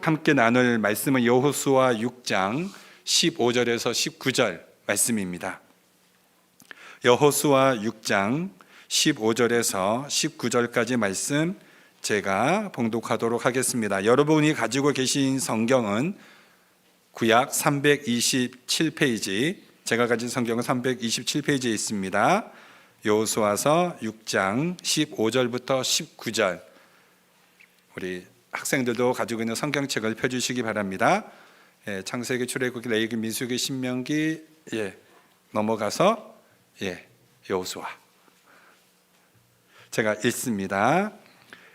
함께 나눌 말씀은 여호수아 6장 15절에서 19절 말씀입니다. 여호수아 6장 15절에서 19절까지 말씀 제가 봉독하도록 하겠습니다. 여러분이 가지고 계신 성경은 구약 327페이지, 제가 가진 성경은 327페이지에 있습니다. 여호수아서 6장 15절부터 19절, 우리 학생들도 가지고 있는 성경책을 펴주시기 바랍니다. 창세기, 출애굽기, 레위기, 민수기, 신명기 넘어가서 여호수아 제가 읽습니다.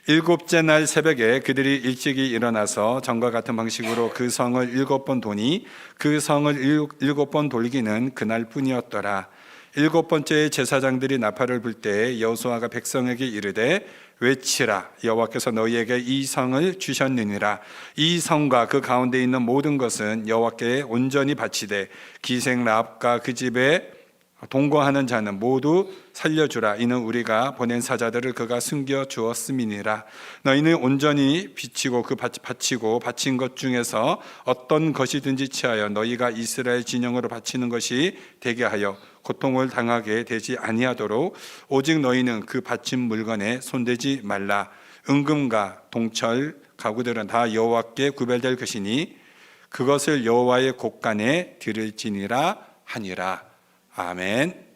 일곱째 날 새벽에 그들이 일찍이 일어나서 전과 같은 방식으로 그 성을 7번 도니 그 성을 7번 돌기는 그날뿐이었더라. 7번째 제사장들이 나팔을 불 때 여호수아가 백성에게 이르되 외치라, 여호와께서 너희에게 이 성을 주셨느니라. 이 성과 그 가운데 있는 모든 것은 여호와께 온전히 바치되 기생 라합과 그 집에 동거하는 자는 모두 살려주라. 이는 우리가 보낸 사자들을 그가 숨겨 주었음이니라. 너희는 온전히 바치고 바친 것 중에서 어떤 것이든지 취하여 너희가 이스라엘 진영으로 바치는 것이 되게 하여 고통을 당하게 되지 아니하도록 오직 너희는 그 바친 물건에 손대지 말라. 은금과 동철 가구들은 다 여호와께 구별될 것이니 그것을 여호와의 곳간에 드릴지니라 하니라. 아멘.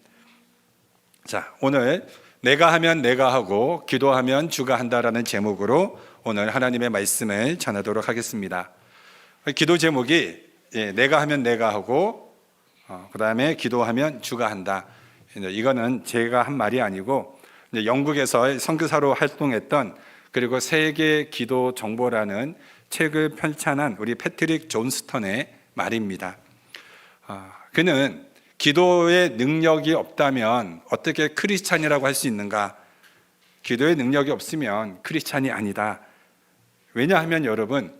자, 오늘 내가 하면 내가 하고 기도하면 주가 한다라는 제목으로 오늘 하나님의 말씀을 전하도록 하겠습니다. 기도 제목이 내가 하면 내가 하고 그 다음에 기도하면 주가 한다. 이거는 제가 한 말이 아니고 영국에서 선교사로 활동했던, 그리고 세계 기도 정보라는 책을 편찬한 우리 패트릭 존스턴의 말입니다. 그는 기도의 능력이 없다면 어떻게 크리스찬이라고 할 수 있는가? 기도의 능력이 없으면 크리스찬이 아니다. 왜냐하면 여러분,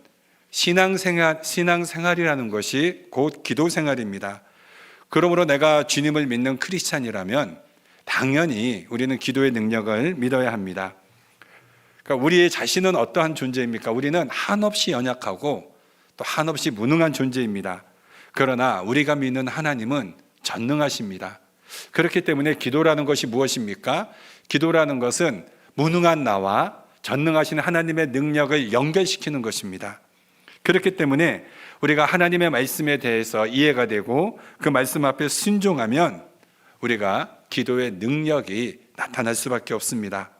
신앙생활이라는 것이 곧 기도생활입니다. 그러므로 내가 주님을 믿는 크리스찬이라면 당연히 우리는 기도의 능력을 믿어야 합니다. 그러니까 우리의 자신은 어떠한 존재입니까? 우리는 한없이 연약하고 또 한없이 무능한 존재입니다. 그러나 우리가 믿는 하나님은 전능하십니다. 그렇기 때문에 기도라는 것이 무엇입니까? 기도라는 것은 무능한 나와 전능하신 하나님의 능력을 연결시키는 것입니다. 그렇기 때문에 우리가 하나님의 말씀에 대해서 이해가 되고 그 말씀 앞에 순종하면 우리가 기도의 능력이 나타날 수밖에 없습니다.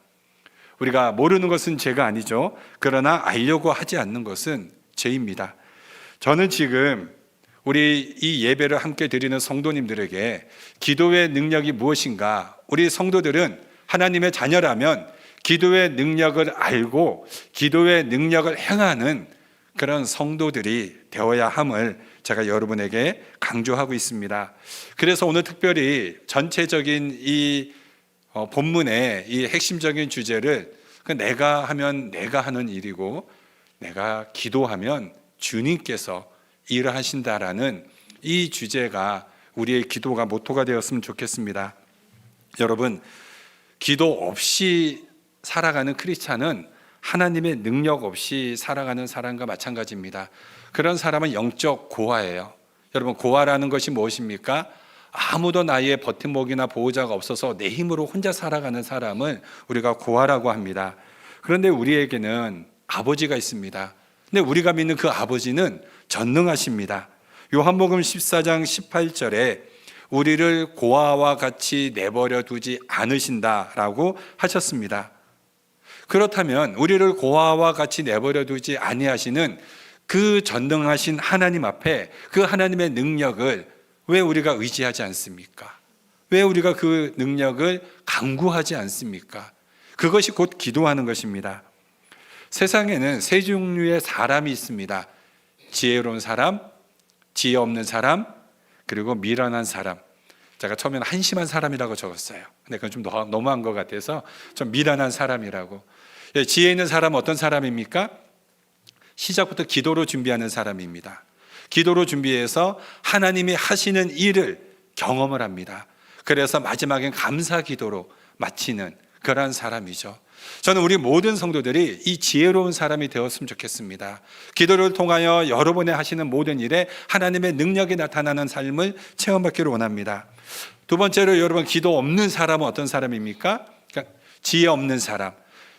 우리가 모르는 것은 죄가 아니죠. 그러나 알려고 하지 않는 것은 죄입니다. 저는 지금 우리 이 예배를 함께 드리는 성도님들에게 기도의 능력이 무엇인가, 우리 성도들은 하나님의 자녀라면 기도의 능력을 알고 기도의 능력을 행하는 그런 성도들이 되어야 함을 제가 여러분에게 강조하고 있습니다. 그래서 오늘 특별히 전체적인 이 본문의 이 핵심적인 주제를 내가 하면 내가 하는 일이고 내가 기도하면 주님께서 일을 하신다라는 이 주제가 우리의 기도가 모토가 되었으면 좋겠습니다. 여러분, 기도 없이 살아가는 크리스찬은 하나님의 능력 없이 살아가는 사람과 마찬가지입니다. 그런 사람은 영적 고아예요. 여러분, 고아라는 것이 무엇입니까? 아무도 나의 버팀목이나 보호자가 없어서 내 힘으로 혼자 살아가는 사람을 우리가 고아라고 합니다. 그런데 우리에게는 아버지가 있습니다. 근데 우리가 믿는 그 아버지는 전능하십니다. 요한복음 14장 18절에 우리를 고아와 같이 내버려 두지 않으신다라고 하셨습니다. 그렇다면 우리를 고아와 같이 내버려 두지 아니하시는 그 전능하신 하나님 앞에 그 하나님의 능력을 왜 우리가 의지하지 않습니까? 왜 우리가 그 능력을 간구하지 않습니까? 그것이 곧 기도하는 것입니다. 세상에는 세 종류의 사람이 있습니다. 지혜로운 사람, 지혜 없는 사람, 그리고 미련한 사람. 제가 처음에는 한심한 사람이라고 적었어요. 근데 그건 좀 너무한 것 같아서 좀 미련한 사람이라고. 지혜 있는 사람은 어떤 사람입니까? 시작부터 기도로 준비하는 사람입니다. 기도로 준비해서 하나님이 하시는 일을 경험을 합니다. 그래서 마지막엔 감사 기도로 마치는 그러한 사람이죠. 저는 우리 모든 성도들이 이 지혜로운 사람이 되었으면 좋겠습니다. 기도를 통하여 여러분이 하시는 모든 일에 하나님의 능력이 나타나는 삶을 체험받기를 원합니다. 두 번째로 여러분, 기도 없는 사람은 어떤 사람입니까? 그러니까 지혜 없는 사람.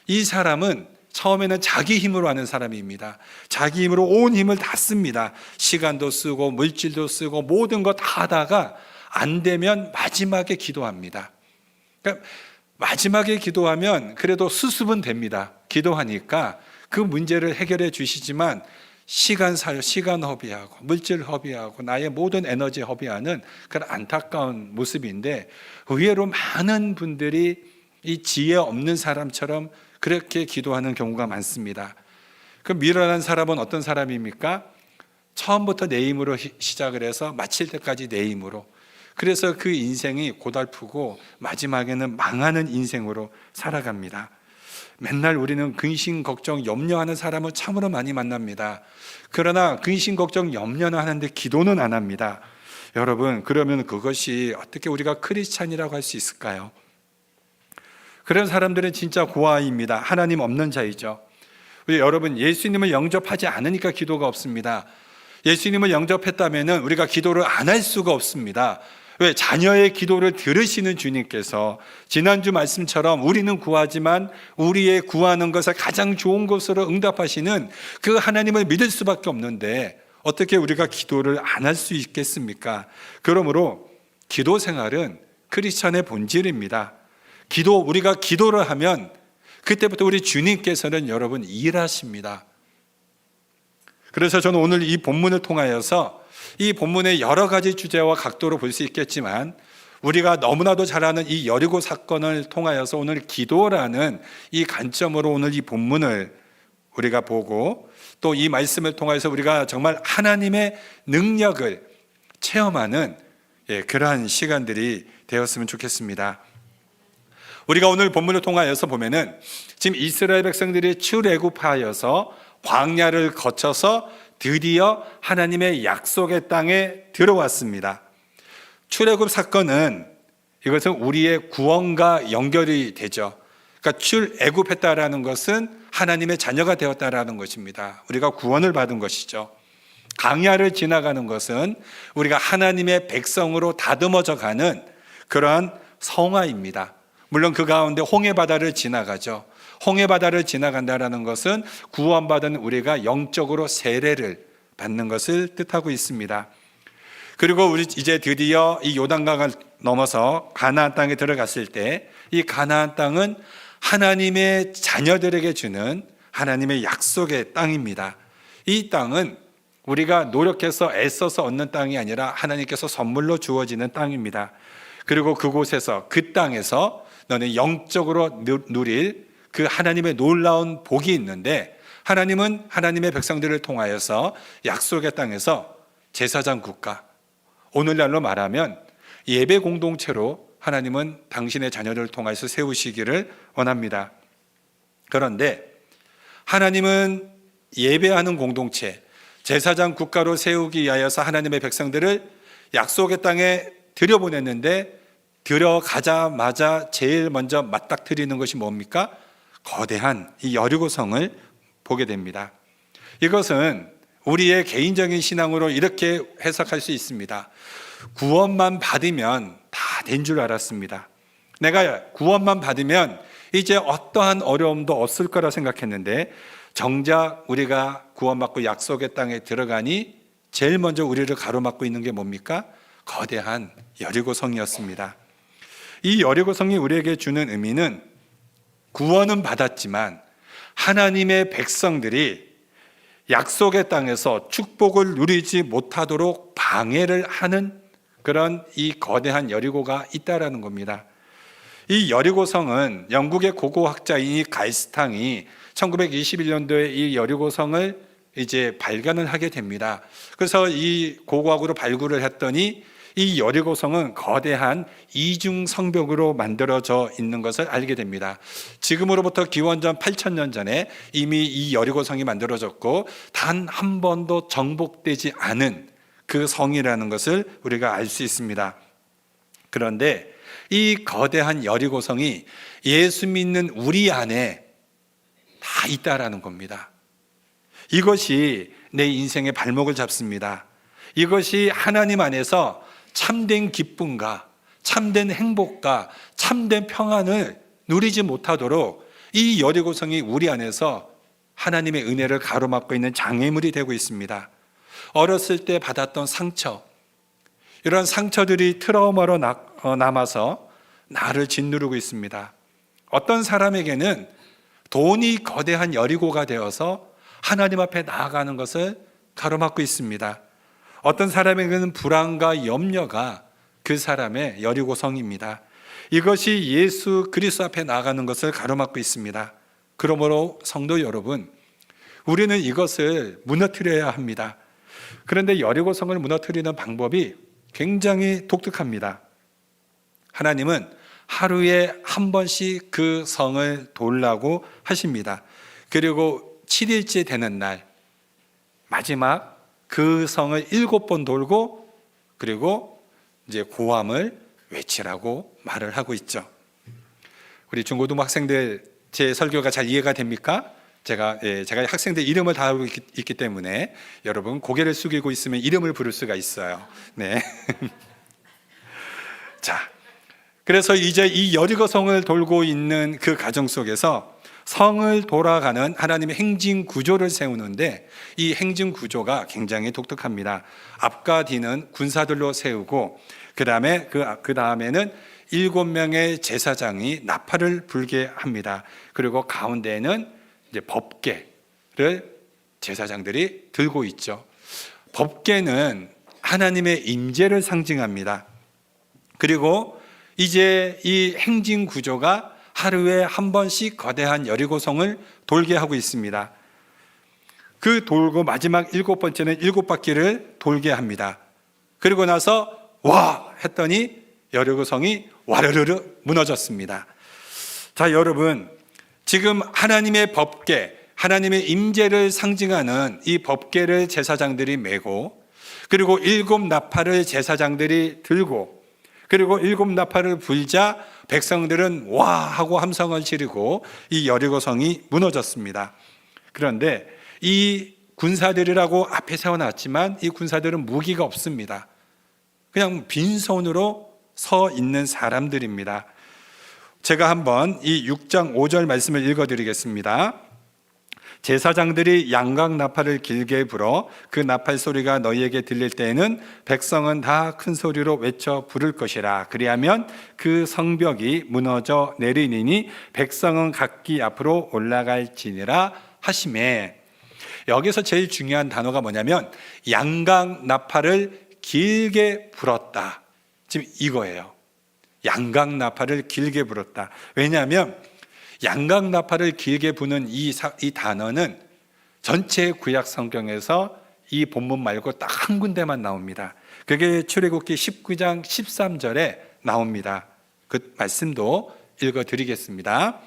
이 사람은 처음에는 자기 힘으로 하는 사람입니다. 자기 힘으로 온 힘을 다 씁니다. 시간도 쓰고 물질도 쓰고 모든 거 다 하다가 안 되면 마지막에 기도합니다. 그러니까 마지막에 기도하면 그래도 수습은 됩니다. 기도하니까 그 문제를 해결해 주시지만 시간 허비하고 물질 허비하고 나의 모든 에너지 허비하는 그런 안타까운 모습인데, 의외로 많은 분들이 이 지혜 없는 사람처럼 그렇게 기도하는 경우가 많습니다. 그 미련한 사람은 어떤 사람입니까? 처음부터 내 힘으로 시작을 해서 마칠 때까지 내 힘으로. 그래서 그 인생이 고달프고 마지막에는 망하는 인생으로 살아갑니다. 맨날 우리는 근심, 걱정, 염려하는 사람을 참으로 많이 만납니다. 그러나 근심, 걱정, 염려는 하는데 기도는 안 합니다. 여러분, 그러면 그것이 어떻게 우리가 크리스찬이라고 할 수 있을까요? 그런 사람들은 진짜 고아입니다. 하나님 없는 자이죠. 우리 여러분, 예수님을 영접하지 않으니까 기도가 없습니다. 예수님을 영접했다면 우리가 기도를 안 할 수가 없습니다. 왜? 자녀의 기도를 들으시는 주님께서 지난주 말씀처럼 우리는 구하지만 우리의 구하는 것을 가장 좋은 것으로 응답하시는 그 하나님을 믿을 수밖에 없는데 어떻게 우리가 기도를 안 할 수 있겠습니까? 그러므로 기도 생활은 크리스천의 본질입니다. 우리가 기도를 하면 그때부터 우리 주님께서는 여러분 일하십니다. 그래서 저는 오늘 이 본문을 통하여서 이 본문의 여러 가지 주제와 각도로 볼 수 있겠지만 우리가 너무나도 잘 아는 이 여리고 사건을 통하여서 오늘 기도라는 이 관점으로 오늘 이 본문을 우리가 보고 또 이 말씀을 통해서 우리가 정말 하나님의 능력을 체험하는 그러한 시간들이 되었으면 좋겠습니다. 우리가 오늘 본문을 통하여서 보면은 지금 이스라엘 백성들이 출애굽하여서 광야를 거쳐서 드디어 하나님의 약속의 땅에 들어왔습니다. 출애굽 사건은 이것은 우리의 구원과 연결이 되죠. 그러니까 출애굽했다라는 것은 하나님의 자녀가 되었다라는 것입니다. 우리가 구원을 받은 것이죠. 광야를 지나가는 것은 우리가 하나님의 백성으로 다듬어져 가는 그러한 성화입니다. 물론 그 가운데 홍해바다를 지나가죠. 홍해바다를 지나간다는 것은 구원받은 우리가 영적으로 세례를 받는 것을 뜻하고 있습니다. 그리고 우리 이제 드디어 이 요단강을 넘어서 가나안 땅에 들어갔을 때 이 가나안 땅은 하나님의 자녀들에게 주는 하나님의 약속의 땅입니다. 이 땅은 우리가 노력해서 애써서 얻는 땅이 아니라 하나님께서 선물로 주어지는 땅입니다. 그리고 그곳에서 그 땅에서 너는 영적으로 누릴 그 하나님의 놀라운 복이 있는데, 하나님은 하나님의 백성들을 통하여서 약속의 땅에서 제사장 국가, 오늘날로 말하면 예배 공동체로 하나님은 당신의 자녀들을 통해서 세우시기를 원합니다. 그런데 하나님은 예배하는 공동체, 제사장 국가로 세우기 위하여서 하나님의 백성들을 약속의 땅에 들여보냈는데 들어가자마자 제일 먼저 맞닥뜨리는 것이 뭡니까? 거대한 이 여리고성을 보게 됩니다. 이것은 우리의 개인적인 신앙으로 이렇게 해석할 수 있습니다. 구원만 받으면 다 된 줄 알았습니다. 내가 구원만 받으면 이제 어떠한 어려움도 없을 거라 생각했는데 정작 우리가 구원받고 약속의 땅에 들어가니 제일 먼저 우리를 가로막고 있는 게 뭡니까? 거대한 여리고성이었습니다. 이 여리고성이 우리에게 주는 의미는 구원은 받았지만 하나님의 백성들이 약속의 땅에서 축복을 누리지 못하도록 방해를 하는 그런 이 거대한 여리고가 있다라는 겁니다. 이 여리고성은 영국의 고고학자인 가이스탕이 1921년도에 이 여리고성을 이제 발견을 하게 됩니다. 그래서 이 고고학으로 발굴을 했더니 이 여리고성은 거대한 이중 성벽으로 만들어져 있는 것을 알게 됩니다. 지금으로부터 기원전 8,000년 전에 이미 이 여리고성이 만들어졌고 단 한 번도 정복되지 않은 그 성이라는 것을 우리가 알 수 있습니다. 그런데 이 거대한 여리고성이 예수 믿는 우리 안에 다 있다라는 겁니다. 이것이 내 인생의 발목을 잡습니다. 이것이 하나님 안에서 참된 기쁨과 참된 행복과 참된 평안을 누리지 못하도록 이 여리고성이 우리 안에서 하나님의 은혜를 가로막고 있는 장애물이 되고 있습니다. 어렸을 때 받았던 상처, 이런 상처들이 트라우마로 남아서 나를 짓누르고 있습니다. 어떤 사람에게는 돈이 거대한 여리고가 되어서 하나님 앞에 나아가는 것을 가로막고 있습니다. 어떤 사람에게는 불안과 염려가 그 사람의 여리고성입니다. 이것이 예수 그리스도 앞에 나아가는 것을 가로막고 있습니다. 그러므로 성도 여러분, 우리는 이것을 무너뜨려야 합니다. 그런데 여리고성을 무너뜨리는 방법이 굉장히 독특합니다. 하나님은 하루에 한 번씩 그 성을 돌라고 하십니다. 그리고 7일째 되는 날 마지막 그 성을 7번 돌고 그리고 이제 고함을 외치라고 말을 하고 있죠. 우리 중고등부 학생들 제 설교가 잘 이해가 됩니까? 제가 학생들 이름을 다 알고 있기 때문에 여러분 고개를 숙이고 있으면 이름을 부를 수가 있어요. 네. 자, 그래서 이제 이 여리고성을 돌고 있는 그 가정 속에서 성을 돌아가는 하나님의 행진 구조를 세우는데 이 행진 구조가 굉장히 독특합니다. 앞과 뒤는 군사들로 세우고 그 다음에는 7명의 제사장이 나팔을 불게 합니다. 그리고 가운데에는 이제 법궤를 제사장들이 들고 있죠. 법궤는 하나님의 임재를 상징합니다. 그리고 이제 이 행진 구조가 하루에 한 번씩 거대한 여리고성을 돌게 하고 있습니다. 그 돌고 마지막 7번째는 7바퀴를 돌게 합니다. 그리고 나서 와 했더니 여리고성이 와르르르 무너졌습니다. 자, 여러분, 지금 하나님의 법궤, 하나님의 임재를 상징하는 이 법궤를 제사장들이 메고 그리고 7 나팔을 제사장들이 들고 그리고 7 나팔을 불자 백성들은 와 하고 함성을 지르고 이 여리고성이 무너졌습니다. 그런데 이 군사들이라고 앞에 세워놨지만 이 군사들은 무기가 없습니다. 그냥 빈손으로 서 있는 사람들입니다. 제가 한번 이 6장 5절 말씀을 읽어드리겠습니다. 제사장들이 양각 나팔을 길게 불어 그 나팔 소리가 너희에게 들릴 때에는 백성은 다 큰 소리로 외쳐 부를 것이라. 그리하면 그 성벽이 무너져 내리니 백성은 각기 앞으로 올라갈지니라 하시매. 여기서 제일 중요한 단어가 뭐냐면 양각 나팔을 길게 불었다. 지금 이거예요. 양각 나팔을 길게 불었다. 왜냐하면 양각 나팔을 길게 부는 이 단어는 전체 구약 성경에서 이 본문 말고 딱 한 군데만 나옵니다. 그게 출애굽기 19장 13절에 나옵니다. 그 말씀도 읽어드리겠습니다.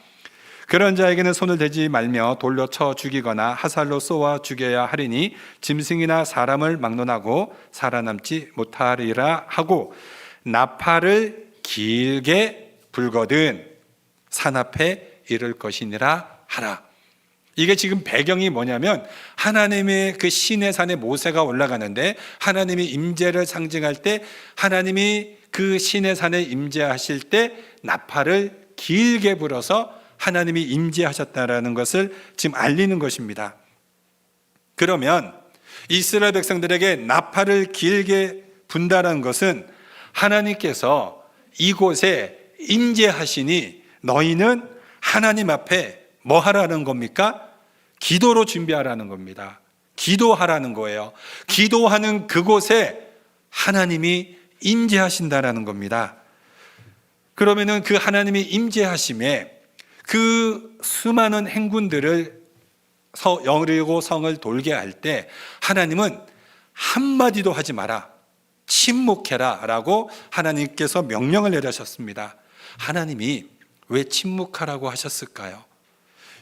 그런 자에게는 손을 대지 말며 돌로 쳐 죽이거나 화살로 쏘아 죽여야 하리니 짐승이나 사람을 막론하고 살아남지 못하리라 하고 나팔을 길게 불거든 산 앞에 이를 것이니라 하라. 이게 지금 배경이 뭐냐면 하나님의 그 시내 산에 모세가 올라가는데 하나님의 임재를 상징할 때 하나님이 그 시내 산에 임재하실 때 나팔을 길게 불어서 하나님이 임재하셨다라는 것을 지금 알리는 것입니다. 그러면 이스라엘 백성들에게 나팔을 길게 분다는 것은 하나님께서 이곳에 임재하시니 너희는 하나님 앞에 뭐 하라는 겁니까? 기도로 준비하라는 겁니다. 기도하라는 거예요. 기도하는 그곳에 하나님이 임재하신다라는 겁니다. 그러면은 그 하나님이 임재하심에 그 수많은 행군들을 여리고 성을 돌게 할 때 하나님은 한마디도 하지 마라, 침묵해라 라고 하나님께서 명령을 내리셨습니다. 하나님이 왜 침묵하라고 하셨을까요?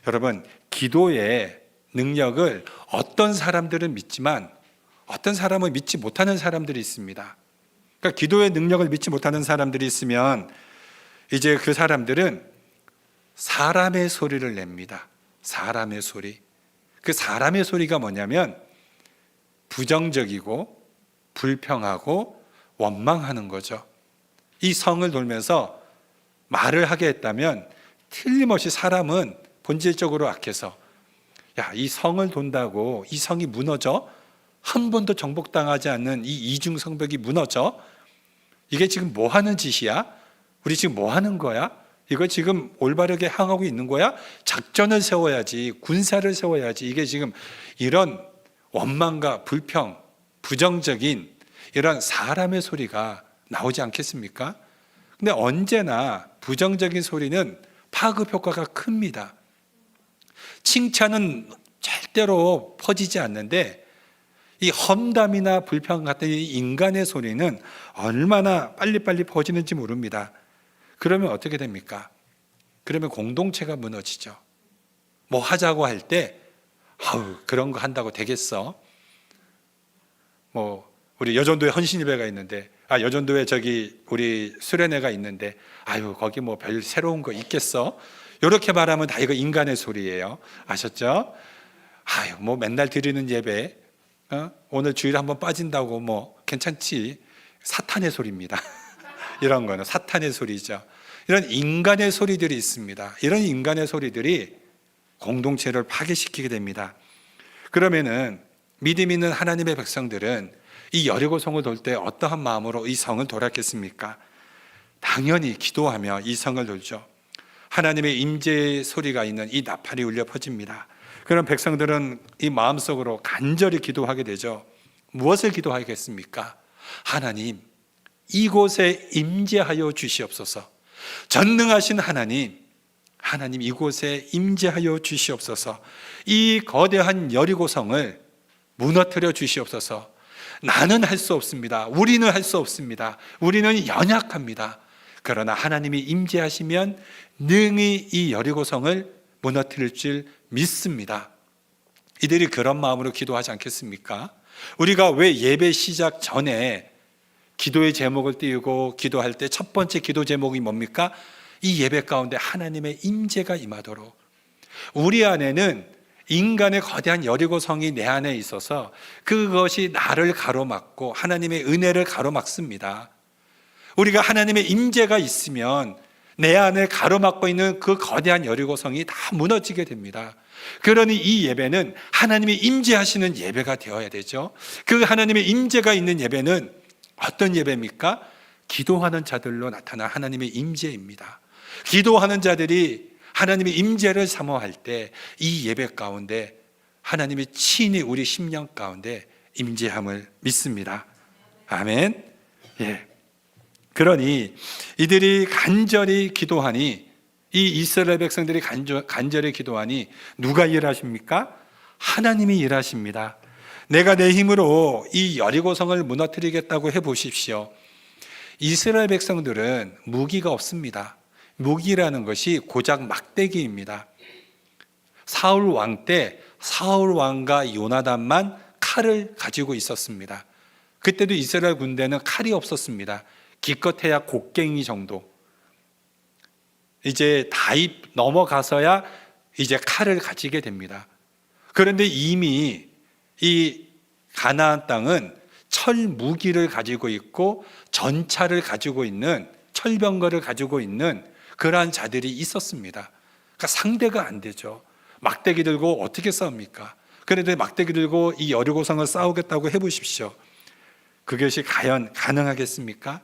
여러분, 기도의 능력을 어떤 사람들은 믿지만 어떤 사람은 믿지 못하는 사람들이 있습니다. 그러니까 기도의 능력을 믿지 못하는 사람들이 있으면 이제 그 사람들은 사람의 소리를 냅니다. 사람의 소리. 그 사람의 소리가 뭐냐면 부정적이고 불평하고 원망하는 거죠. 이 성을 돌면서 말을 하게 했다면 틀림없이 사람은 본질적으로 악해서 야, 이 성을 돈다고 이 성이 무너져? 한 번도 정복당하지 않는 이 이중 성벽이 무너져? 이게 지금 뭐 하는 짓이야? 우리 지금 뭐 하는 거야? 이거 지금 올바르게 향하고 있는 거야? 작전을 세워야지, 군사를 세워야지. 이게 지금 이런 원망과 불평, 부정적인 이런 사람의 소리가 나오지 않겠습니까? 근데 언제나 부정적인 소리는 파급 효과가 큽니다. 칭찬은 절대로 퍼지지 않는데 이 험담이나 불평 같은 이 인간의 소리는 얼마나 빨리빨리 퍼지는지 모릅니다. 그러면 어떻게 됩니까? 그러면 공동체가 무너지죠. 뭐 하자고 할 때 그런 거 한다고 되겠어? 뭐 우리 여전도에 헌신예배가 있는데 여전도에 저기 우리 수련회가 있는데 거기 뭐 별 새로운 거 있겠어? 이렇게 말하면 다 이거 인간의 소리예요. 아셨죠? 뭐 맨날 드리는 예배 오늘 주일에 한번 빠진다고 뭐 괜찮지. 사탄의 소리입니다. 이런 거는 사탄의 소리죠. 이런 인간의 소리들이 있습니다. 이런 인간의 소리들이 공동체를 파괴시키게 됩니다. 그러면은 믿음 있는 하나님의 백성들은 이 여리고성을 돌 때 어떠한 마음으로 이 성을 돌았겠습니까? 당연히 기도하며 이 성을 돌죠. 하나님의 임재의 소리가 있는 이 나팔이 울려 퍼집니다. 그런 백성들은 이 마음속으로 간절히 기도하게 되죠. 무엇을 기도하겠습니까? 하나님, 이곳에 임재하여 주시옵소서. 전능하신 하나님 이곳에 임재하여 주시옵소서. 이 거대한 여리고성을 무너뜨려 주시옵소서. 나는 할 수 없습니다. 우리는 할 수 없습니다. 우리는 연약합니다. 그러나 하나님이 임재하시면 능히 이 여리고성을 무너뜨릴 줄 믿습니다. 이들이 그런 마음으로 기도하지 않겠습니까? 우리가 왜 예배 시작 전에 기도의 제목을 띄우고 기도할 때 첫 번째 기도 제목이 뭡니까? 이 예배 가운데 하나님의 임재가 임하도록. 우리 안에는 인간의 거대한 여리고성이 내 안에 있어서 그것이 나를 가로막고 하나님의 은혜를 가로막습니다. 우리가 하나님의 임재가 있으면 내 안에 가로막고 있는 그 거대한 여리고성이 다 무너지게 됩니다. 그러니 이 예배는 하나님이 임재하시는 예배가 되어야 되죠. 그 하나님의 임재가 있는 예배는 어떤 예배입니까? 기도하는 자들로 나타난 하나님의 임재입니다. 기도하는 자들이 하나님의 임재를 사모할 때 이 예배 가운데 하나님이 친히 우리 심령 가운데 임재함을 믿습니다. 아멘. 예. 그러니 이들이 간절히 기도하니, 이 이스라엘 백성들이 간절히 기도하니 누가 일하십니까? 하나님이 일하십니다. 내가 내 힘으로 이 여리고성을 무너뜨리겠다고 해보십시오. 이스라엘 백성들은 무기가 없습니다. 무기라는 것이 고작 막대기입니다. 사울 왕 때 사울 왕과 요나단만 칼을 가지고 있었습니다. 그때도 이스라엘 군대는 칼이 없었습니다. 기껏해야 곡괭이 정도. 이제 다윗 넘어가서야 이제 칼을 가지게 됩니다. 그런데 이미 이 가나안 땅은 철 무기를 가지고 있고 전차를 가지고 있는, 철병거를 가지고 있는 그러한 자들이 있었습니다. 그러니까 상대가 안 되죠. 막대기 들고 어떻게 싸웁니까? 그런데 막대기 들고 이 여리고성을 싸우겠다고 해보십시오. 그것이 과연 가능하겠습니까?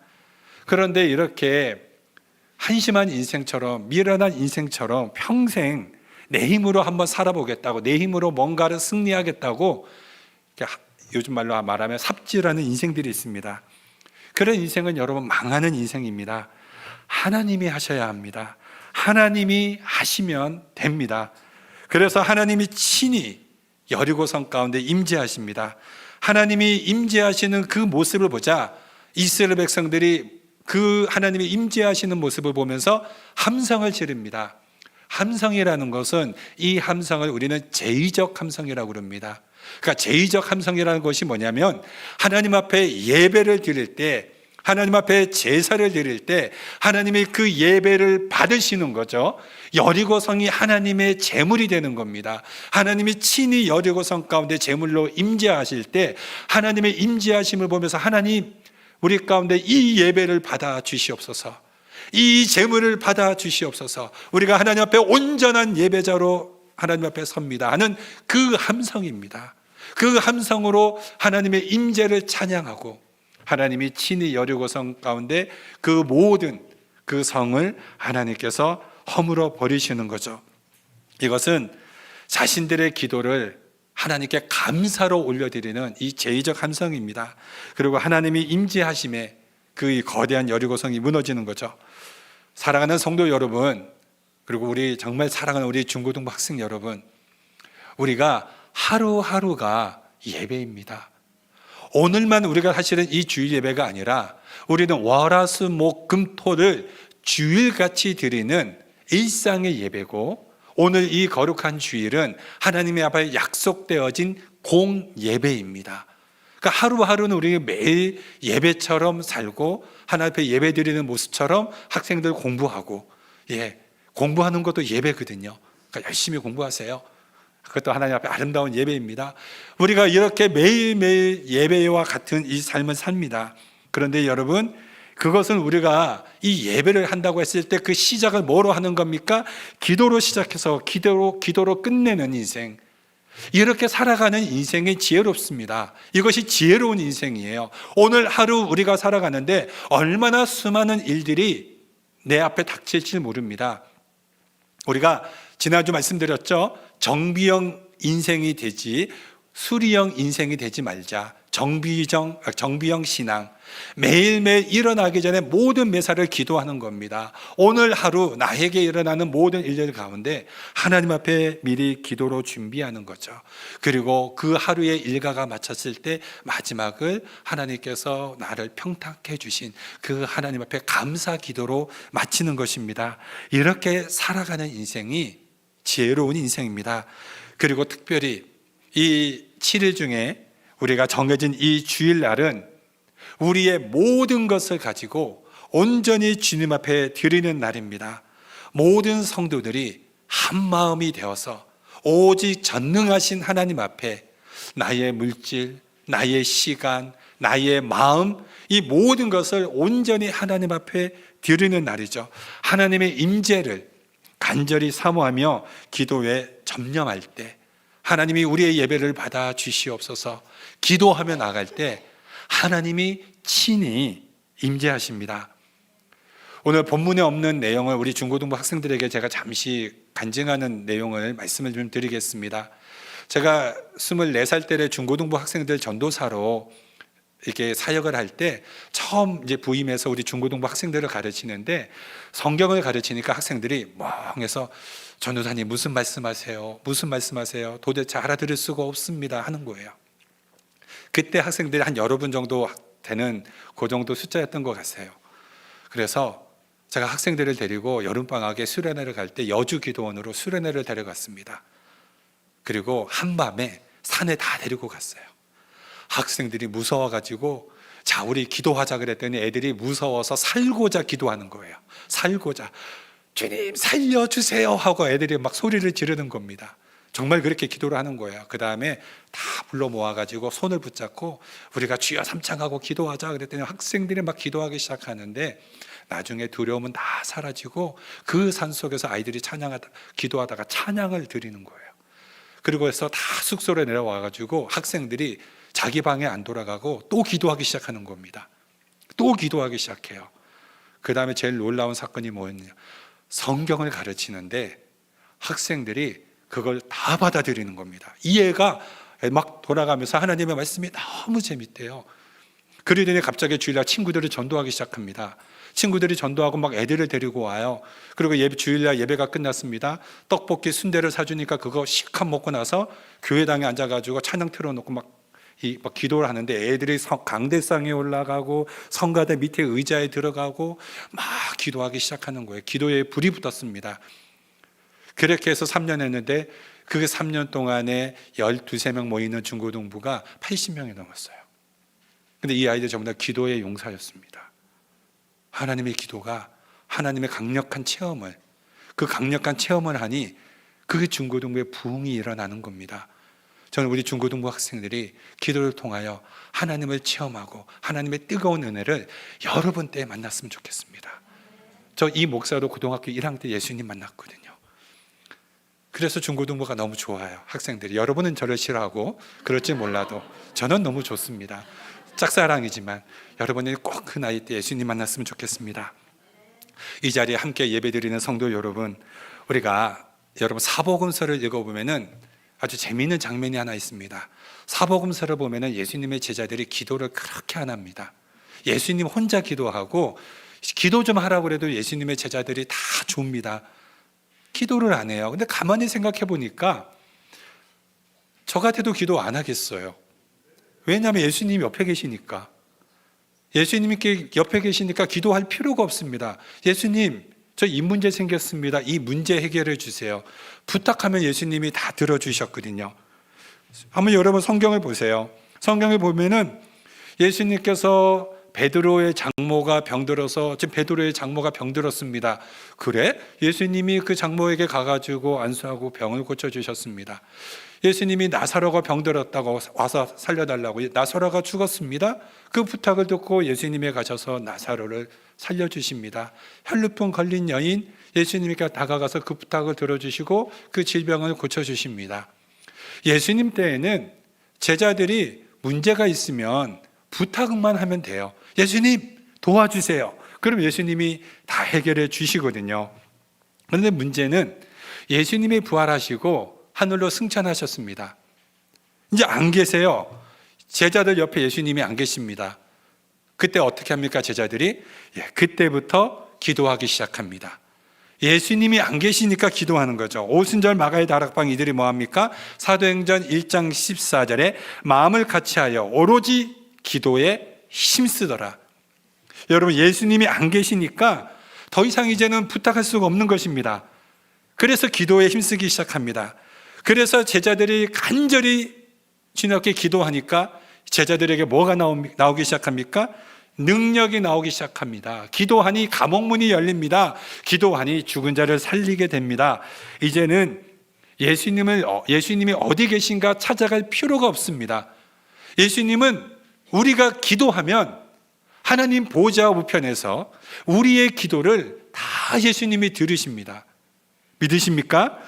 그런데 이렇게 한심한 인생처럼, 미련한 인생처럼 평생 내 힘으로 한번 살아보겠다고, 내 힘으로 뭔가를 승리하겠다고, 요즘 말로 말하면 삽질하는 인생들이 있습니다. 그런 인생은 여러분 망하는 인생입니다. 하나님이 하셔야 합니다. 하나님이 하시면 됩니다. 그래서 하나님이 친히 여리고성 가운데 임재하십니다. 하나님이 임재하시는 그 모습을 보자 이스라엘 백성들이 그 하나님이 임재하시는 모습을 보면서 함성을 지릅니다. 함성이라는 것은, 이 함성을 우리는 제의적 함성이라고 그럽니다. 그러니까 제의적 함성이라는 것이 뭐냐면 하나님 앞에 예배를 드릴 때 하나님 앞에 제사를 드릴 때 하나님이 그 예배를 받으시는 거죠. 여리고성이 하나님의 제물이 되는 겁니다. 하나님이 친히 여리고성 가운데 제물로 임재하실 때 하나님의 임재하심을 보면서 하나님, 우리 가운데 이 예배를 받아 주시옵소서, 이 제물을 받아 주시옵소서, 우리가 하나님 앞에 온전한 예배자로 하나님 앞에 섭니다 하는 그 함성입니다. 그 함성으로 하나님의 임재를 찬양하고 하나님이 친히 여리고성 가운데 그 모든 그 성을 하나님께서 허물어 버리시는 거죠. 이것은 자신들의 기도를 하나님께 감사로 올려드리는 이 제의적 함성입니다. 그리고 하나님이 임재하심에 그 거대한 여리고성이 무너지는 거죠. 사랑하는 성도 여러분, 그리고 우리 정말 사랑하는 우리 중고등부 학생 여러분, 우리가 하루하루가 예배입니다. 오늘만 우리가 사실은 이 주일 예배가 아니라 우리는 월화수목금토를 주일같이 드리는 일상의 예배고, 오늘 이 거룩한 주일은 하나님의 앞에 약속되어진 공예배입니다. 그러니까 하루하루는 우리 매일 예배처럼 살고 하나님 앞에 예배 드리는 모습처럼 학생들 공부하고, 공부하는 것도 예배거든요. 그러니까 열심히 공부하세요. 그것도 하나님 앞에 아름다운 예배입니다. 우리가 이렇게 매일매일 예배와 같은 이 삶을 삽니다. 그런데 여러분, 그것은 우리가 이 예배를 한다고 했을 때 그 시작을 뭐로 하는 겁니까? 기도로 시작해서 기도로 끝내는 인생, 이렇게 살아가는 인생이 지혜롭습니다. 이것이 지혜로운 인생이에요. 오늘 하루 우리가 살아가는데 얼마나 수많은 일들이 내 앞에 닥칠지 모릅니다. 우리가 지난주 말씀드렸죠. 정비형 인생이 되지 수리형 인생이 되지 말자. 정비형 신앙, 매일매일 일어나기 전에 모든 매사를 기도하는 겁니다. 오늘 하루 나에게 일어나는 모든 일들 가운데 하나님 앞에 미리 기도로 준비하는 거죠. 그리고 그 하루의 일과가 마쳤을 때 마지막을 하나님께서 나를 평탁해 주신 그 하나님 앞에 감사 기도로 마치는 것입니다. 이렇게 살아가는 인생이 지혜로운 인생입니다. 그리고 특별히 이 7일 중에 우리가 정해진 이 주일날은 우리의 모든 것을 가지고 온전히 주님 앞에 드리는 날입니다. 모든 성도들이 한 마음이 되어서 오직 전능하신 하나님 앞에 나의 물질, 나의 시간, 나의 마음, 이 모든 것을 온전히 하나님 앞에 드리는 날이죠. 하나님의 임재를 간절히 사모하며 기도에 전념할 때 하나님이 우리의 예배를 받아 주시옵소서. 기도하며 나갈 때 하나님이 친히 임재하십니다. 오늘 본문에 없는 내용을 우리 중고등부 학생들에게 제가 잠시 간증하는 내용을 말씀을 좀 드리겠습니다. 제가 24살 때의 중고등부 학생들 전도사로 이렇게 사역을 할 때 처음 이제 부임해서 우리 중고등부 학생들을 가르치는데, 성경을 가르치니까 학생들이 멍해서 전도사님 무슨 말씀하세요? 무슨 말씀하세요? 도대체 알아들을 수가 없습니다 하는 거예요. 그때 학생들이 한 여러분 정도 되는 그 정도 숫자였던 것 같아요. 그래서 제가 학생들을 데리고 여름방학에 수련회를 갈 때 여주 기도원으로 수련회를 데려갔습니다. 그리고 한밤에 산에 다 데리고 갔어요. 학생들이 무서워가지고 자 우리 기도하자 그랬더니 애들이 무서워서 살고자 기도하는 거예요. 살고자, 주님 살려주세요 하고 애들이 막 소리를 지르는 겁니다. 정말 그렇게 기도를 하는 거예요. 그 다음에 다 불러 모아가지고 손을 붙잡고 우리가 주여 삼창하고 기도하자 그랬더니 학생들이 막 기도하기 시작하는데 나중에 두려움은 다 사라지고 그 산속에서 아이들이 기도하다가 찬양을 드리는 거예요. 그리고 해서 다 숙소로 내려와가지고 학생들이 자기 방에 안 돌아가고 또 기도하기 시작하는 겁니다. 또 기도하기 시작해요. 그 다음에 제일 놀라운 사건이 뭐였냐, 성경을 가르치는데 학생들이 그걸 다 받아들이는 겁니다. 이 애가 막 돌아가면서 하나님의 말씀이 너무 재밌대요. 그러더니 갑자기 주일날 친구들이 전도하기 시작합니다. 친구들이 전도하고 막 애들을 데리고 와요. 그리고 주일날 예배가 끝났습니다. 떡볶이 순대를 사주니까 그거 실컷 먹고 나서 교회당에 앉아가지고 찬양 틀어놓고 막 기도를 하는데 애들이 강대상에 올라가고 성가대 밑에 의자에 들어가고 막 기도하기 시작하는 거예요. 기도에 불이 붙었습니다. 그렇게 해서 3년 했는데 그 3년 동안에 12명 모이는 중고등부가 80명이 넘었어요. 근데 이 아이들 전부 다 기도의 용사였습니다. 하나님의 기도가 하나님의 강력한 체험을, 그 강력한 체험을 하니 그 중고등부의 부흥이 일어나는 겁니다. 저는 우리 중고등부 학생들이 기도를 통하여 하나님을 체험하고 하나님의 뜨거운 은혜를 여러분 때에 만났으면 좋겠습니다. 저 이 목사도 고등학교 1학년 때 예수님 만났거든요. 그래서 중고등부가 너무 좋아요. 학생들이. 여러분은 저를 싫어하고 그럴지 몰라도 저는 너무 좋습니다. 짝사랑이지만 여러분이 꼭 그 나이 때 예수님 만났으면 좋겠습니다. 이 자리에 함께 예배드리는 성도 여러분, 우리가 여러분 사복음서를 읽어보면은 아주 재미있는 장면이 하나 있습니다. 사복음서를 보면은 예수님의 제자들이 기도를 그렇게 안 합니다. 예수님 혼자 기도하고 기도 좀 하라고 해도 예수님의 제자들이 다 줍니다. 기도를 안 해요. 근데 가만히 생각해 보니까 저 같아도 기도 안 하겠어요. 왜냐하면 예수님이 옆에 계시니까. 예수님이 옆에 계시니까 기도할 필요가 없습니다. 예수님, 저 이 문제 생겼습니다. 이 문제 해결해 주세요. 부탁하면 예수님이 다 들어주셨거든요. 한번 여러분 성경을 보세요. 성경을 보면은 예수님께서 베드로의 장모가 병들어서, 지금 베드로의 장모가 병들었습니다. 그래? 예수님이 그 장모에게 가가지고 안수하고 병을 고쳐주셨습니다. 예수님이 나사로가 병들었다고 와서 살려달라고, 나사로가 죽었습니다. 그 부탁을 듣고 예수님에 가셔서 나사로를 살려주십니다. 혈루병 걸린 여인, 예수님께 다가가서 그 부탁을 들어주시고 그 질병을 고쳐주십니다. 예수님 때에는 제자들이 문제가 있으면 부탁만 하면 돼요. 예수님 도와주세요. 그럼 예수님이 다 해결해 주시거든요. 그런데 문제는 예수님이 부활하시고 하늘로 승천하셨습니다. 이제 안 계세요. 제자들 옆에 예수님이 안 계십니다. 그때 어떻게 합니까, 제자들이? 그때부터 기도하기 시작합니다. 예수님이 안 계시니까 기도하는 거죠. 오순절 마가의 다락방 이들이 뭐합니까? 사도행전 1장 14절에 마음을 같이하여 오로지 기도에 힘쓰더라. 여러분, 예수님이 안 계시니까 더 이상 이제는 부탁할 수가 없는 것입니다. 그래서 기도에 힘쓰기 시작합니다. 그래서 제자들이 간절히 주님께 기도하니까 제자들에게 뭐가 나오기 시작합니까? 능력이 나오기 시작합니다. 기도하니 감옥문이 열립니다. 기도하니 죽은 자를 살리게 됩니다. 이제는 예수님이 어디 계신가 찾아갈 필요가 없습니다. 예수님은 우리가 기도하면 하나님 보좌 우편에서 우리의 기도를 다 예수님이 들으십니다. 믿으십니까?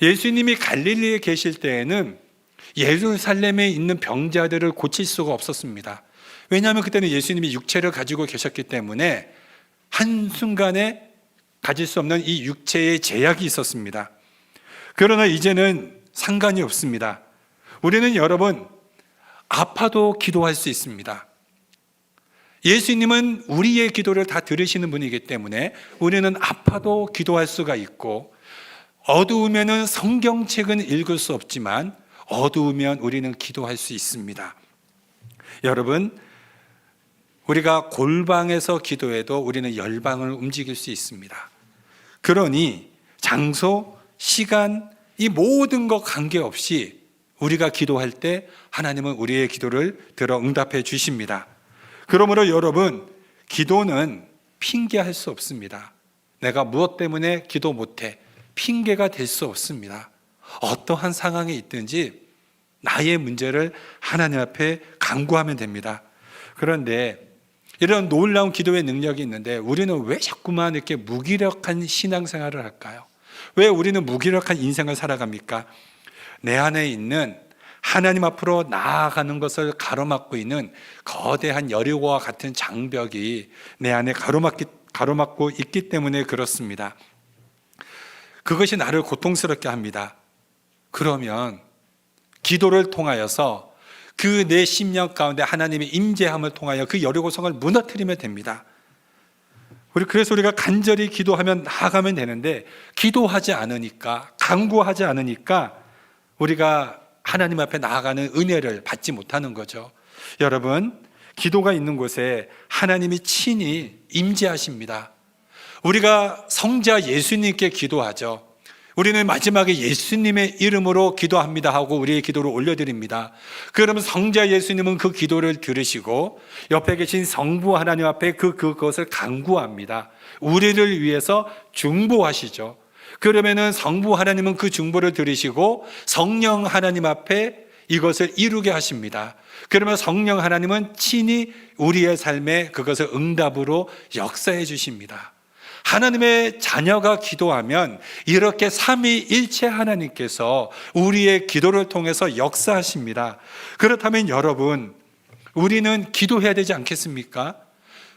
예수님이 갈릴리에 계실 때에는 예루살렘에 있는 병자들을 고칠 수가 없었습니다. 왜냐하면 그때는 예수님이 육체를 가지고 계셨기 때문에 한순간에 가질 수 없는 이 육체의 제약이 있었습니다. 그러나 이제는 상관이 없습니다. 우리는 여러분 아파도 기도할 수 있습니다. 예수님은 우리의 기도를 다 들으시는 분이기 때문에 우리는 아파도 기도할 수가 있고, 어두우면 성경책은 읽을 수 없지만 어두우면 우리는 기도할 수 있습니다. 여러분, 우리가 골방에서 기도해도 우리는 열방을 움직일 수 있습니다. 그러니 장소, 시간, 이 모든 것 관계없이 우리가 기도할 때 하나님은 우리의 기도를 들어 응답해 주십니다. 그러므로 여러분, 기도는 핑계할 수 없습니다. 내가 무엇 때문에 기도 못해, 핑계가 될 수 없습니다. 어떠한 상황에 있든지 나의 문제를 하나님 앞에 간구하면 됩니다. 그런데 이런 놀라운 기도의 능력이 있는데 우리는 왜 자꾸만 이렇게 무기력한 신앙생활을 할까요? 왜 우리는 무기력한 인생을 살아갑니까? 내 안에 있는 하나님 앞으로 나아가는 것을 가로막고 있는 거대한 여리고와 같은 장벽이 내 안에 가로막고 있기 때문에 그렇습니다. 그것이 나를 고통스럽게 합니다. 그러면 기도를 통하여서 그 내 심령 가운데 하나님의 임재함을 통하여 그 여리고성을 무너뜨리면 됩니다. 그래서 우리가 간절히 기도하면 나아가면 되는데, 기도하지 않으니까, 간구하지 않으니까 우리가 하나님 앞에 나아가는 은혜를 받지 못하는 거죠. 여러분, 기도가 있는 곳에 하나님이 친히 임재하십니다. 우리가 성자 예수님께 기도하죠. 우리는 마지막에 예수님의 이름으로 기도합니다 하고 우리의 기도를 올려드립니다. 그러면 성자 예수님은 그 기도를 들으시고 옆에 계신 성부 하나님 앞에 그것을 간구합니다. 우리를 위해서 중보하시죠. 그러면은 성부 하나님은 그 중보를 들으시고 성령 하나님 앞에 이것을 이루게 하십니다. 그러면 성령 하나님은 친히 우리의 삶에 그것을 응답으로 역사해 주십니다. 하나님의 자녀가 기도하면 이렇게 삼위일체 하나님께서 우리의 기도를 통해서 역사하십니다. 그렇다면 여러분, 우리는 기도해야 되지 않겠습니까?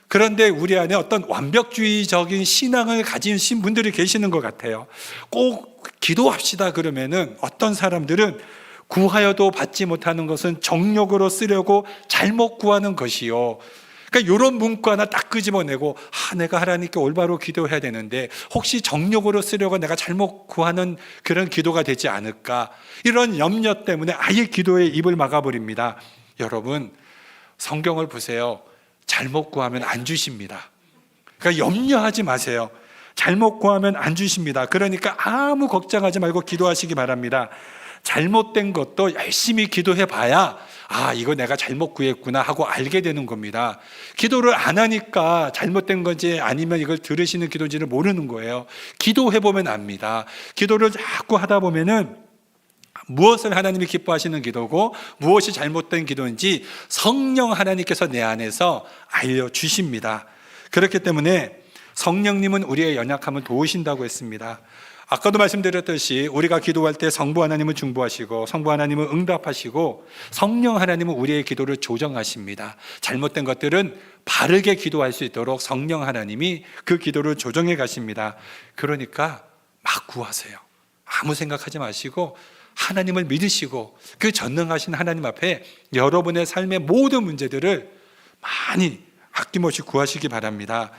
그런데 우리 안에 어떤 완벽주의적인 신앙을 가지신 분들이 계시는 것 같아요. 꼭 기도합시다 그러면은 어떤 사람들은 구하여도 받지 못하는 것은 정욕으로 쓰려고 잘못 구하는 것이요. 그러니까 이런 문구 하나 딱 끄집어내고 내가 하나님께 올바로 기도해야 되는데 혹시 정욕으로 쓰려고 내가 잘못 구하는 그런 기도가 되지 않을까, 이런 염려 때문에 아예 기도에 입을 막아버립니다. 여러분, 성경을 보세요. 잘못 구하면 안 주십니다. 그러니까 염려하지 마세요. 잘못 구하면 안 주십니다. 그러니까 아무 걱정하지 말고 기도하시기 바랍니다. 잘못된 것도 열심히 기도해 봐야 이거 내가 잘못 구했구나 하고 알게 되는 겁니다. 기도를 안 하니까 잘못된 건지 아니면 이걸 들으시는 기도인지를 모르는 거예요. 기도해 보면 압니다. 기도를 자꾸 하다 보면은 무엇을 하나님이 기뻐하시는 기도고 무엇이 잘못된 기도인지 성령 하나님께서 내 안에서 알려주십니다. 그렇기 때문에 성령님은 우리의 연약함을 도우신다고 했습니다. 아까도 말씀드렸듯이 우리가 기도할 때 성부 하나님은 중보하시고 성부 하나님은 응답하시고 성령 하나님은 우리의 기도를 조정하십니다. 잘못된 것들은 바르게 기도할 수 있도록 성령 하나님이 그 기도를 조정해 가십니다. 그러니까 막 구하세요. 아무 생각하지 마시고 하나님을 믿으시고 그 전능하신 하나님 앞에 여러분의 삶의 모든 문제들을 많이 아낌없이 구하시기 바랍니다.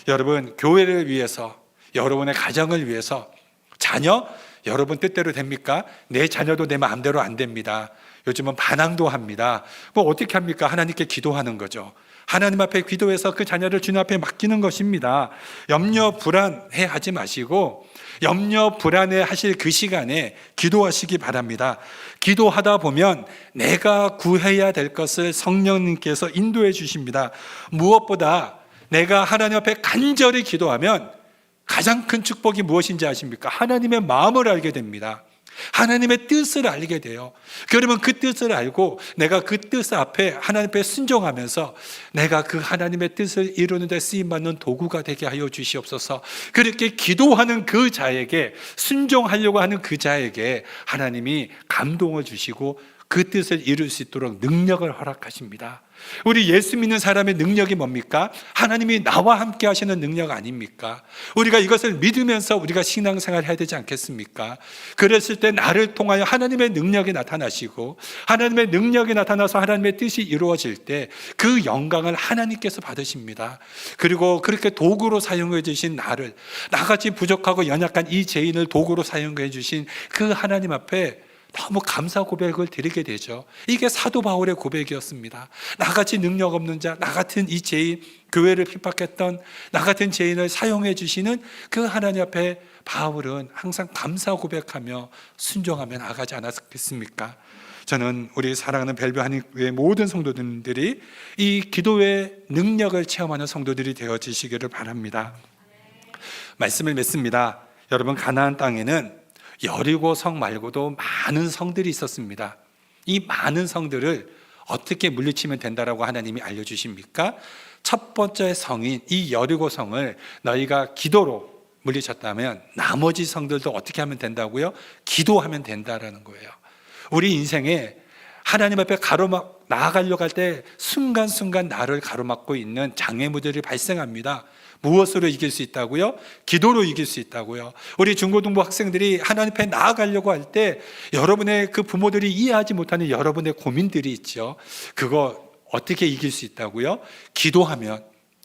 여러분, 교회를 위해서, 여러분의 가정을 위해서, 자녀, 여러분 뜻대로 됩니까? 내 자녀도 내 마음대로 안 됩니다. 요즘은 반항도 합니다. 어떻게 합니까? 하나님께 기도하는 거죠. 하나님 앞에 기도해서 그 자녀를 주님 앞에 맡기는 것입니다. 염려 불안해 하지 마시고 염려 불안해 하실 그 시간에 기도하시기 바랍니다. 기도하다 보면 내가 구해야 될 것을 성령님께서 인도해 주십니다. 무엇보다 내가 하나님 앞에 간절히 기도하면 가장 큰 축복이 무엇인지 아십니까? 하나님의 마음을 알게 됩니다. 하나님의 뜻을 알게 돼요. 그러면 그 뜻을 알고 내가 그 뜻 앞에 하나님 앞에 순종하면서 내가 그 하나님의 뜻을 이루는 데 쓰임받는 도구가 되게 하여 주시옵소서. 그렇게 기도하는 그 자에게, 순종하려고 하는 그 자에게 하나님이 감동을 주시고 그 뜻을 이룰 수 있도록 능력을 허락하십니다. 우리 예수 믿는 사람의 능력이 뭡니까? 하나님이 나와 함께 하시는 능력 아닙니까? 우리가 이것을 믿으면서 우리가 신앙생활 해야 되지 않겠습니까? 그랬을 때 나를 통하여 하나님의 능력이 나타나시고 하나님의 능력이 나타나서 하나님의 뜻이 이루어질 때 그 영광을 하나님께서 받으십니다. 그리고 그렇게 도구로 사용해 주신 나를, 나같이 부족하고 연약한 이 죄인을 도구로 사용해 주신 그 하나님 앞에 너무 감사 고백을 드리게 되죠. 이게 사도 바울의 고백이었습니다. 나같이 능력 없는 자, 나 같은 이 죄인, 교회를 핍박했던 나 같은 죄인을 사용해 주시는 그 하나님 앞에 바울은 항상 감사 고백하며 순종하며 나가지 않았겠습니까? 저는 우리 사랑하는 벨뷰 한인교회 모든 성도들이 이 기도의 능력을 체험하는 성도들이 되어지시기를 바랍니다. 말씀을 맺습니다. 여러분, 가나안 땅에는 여리고 성 말고도 많은 성들이 있었습니다. 이 많은 성들을 어떻게 물리치면 된다라고 하나님이 알려주십니까? 첫 번째 성인 이 여리고 성을 너희가 기도로 물리쳤다면 나머지 성들도 어떻게 하면 된다고요? 기도하면 된다라는 거예요. 우리 인생에 하나님 앞에 나아가려고 할 때 순간순간 나를 가로막고 있는 장애물들이 발생합니다. 무엇으로 이길 수 있다고요? 기도로 이길 수 있다고요. 우리 중고등부 학생들이 하나님 앞에 나아가려고 할 때 여러분의 그 부모들이 이해하지 못하는 여러분의 고민들이 있죠. 그거 어떻게 이길 수 있다고요? 기도하면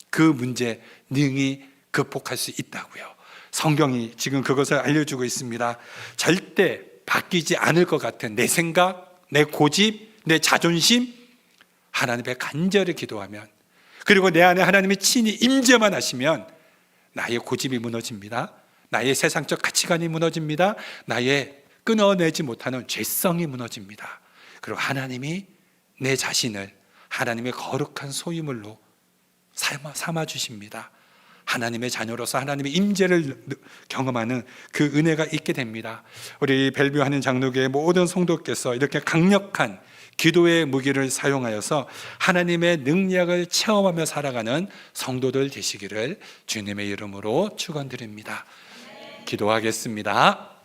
그 문제 능히 극복할 수 있다고요. 성경이 지금 그것을 알려주고 있습니다. 절대 바뀌지 않을 것 같은 내 생각, 내 고집, 내 자존심, 하나님 앞에 간절히 기도하면, 그리고 내 안에 하나님이 친히 임재만 하시면 나의 고집이 무너집니다. 나의 세상적 가치관이 무너집니다. 나의 끊어내지 못하는 죄성이 무너집니다. 그리고 하나님이 내 자신을 하나님의 거룩한 소유물로 삼아 주십니다. 하나님의 자녀로서 하나님의 임재를 경험하는 그 은혜가 있게 됩니다. 우리 벨뷰하는 장로교의 모든 성도께서 이렇게 강력한 기도의 무기를 사용하여서 하나님의 능력을 체험하며 살아가는 성도들 되시기를 주님의 이름으로 축원드립니다. 기도하겠습니다.